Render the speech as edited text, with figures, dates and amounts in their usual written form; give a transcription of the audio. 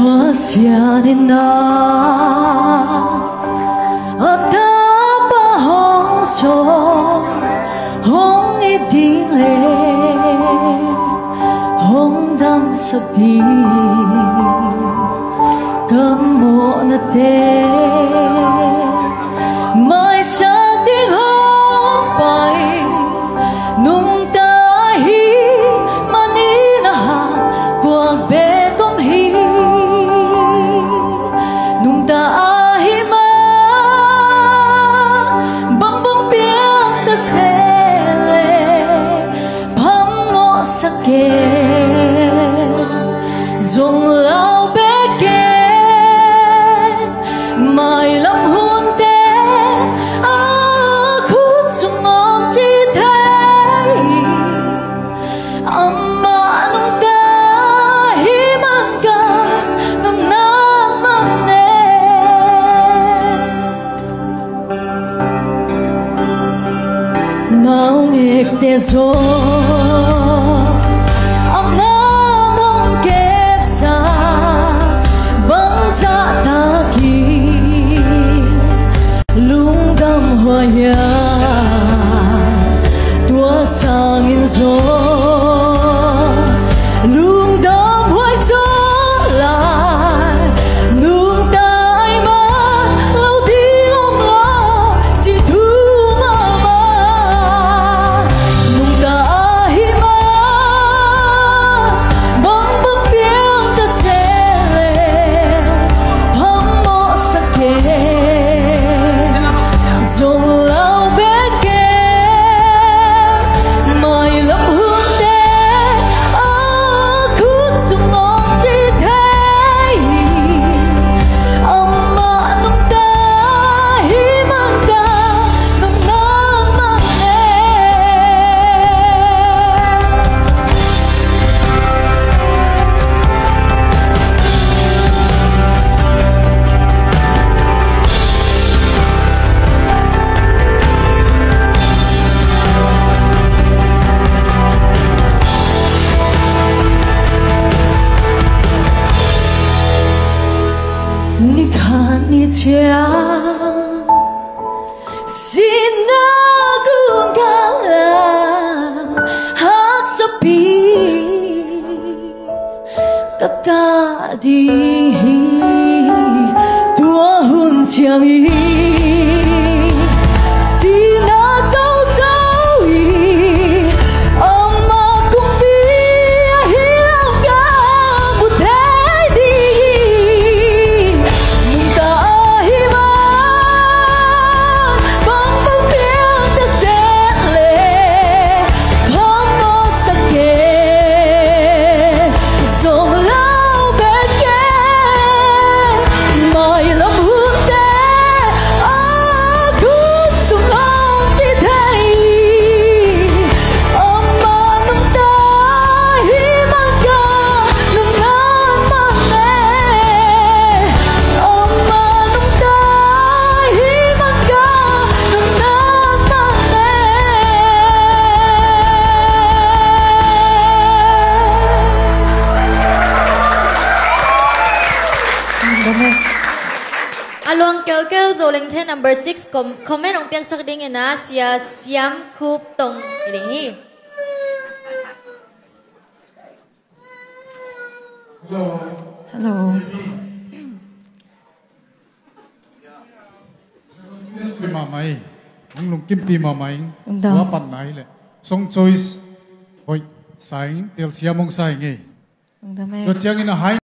我想你那大把红手红一定嘞红当十比更莫那得mai sa tiếng hò bay nung ta hi mani na qua be kom hi nung ta hi ma bang bang piang ta se pham mo sake zong lao be ke mai lam hun te te zo ama mong kep sa bang sa ta ki lung dam hoa ya tua sang in zo lung dam hoa zo lại nung tai ma lâu đi long lo chỉ thu ma你看你家xin aku kalah hak sepi kakak di tua hun chiang yi Aluang kel zoling the number 6 comment ong piang sak ding na sia siam khup tong ding hi. Hello. Pi mamai, nung kim pi mamai, wapan nai le, song choice, hoi, saing, tel siamong saing eh. Lo chiang ina hai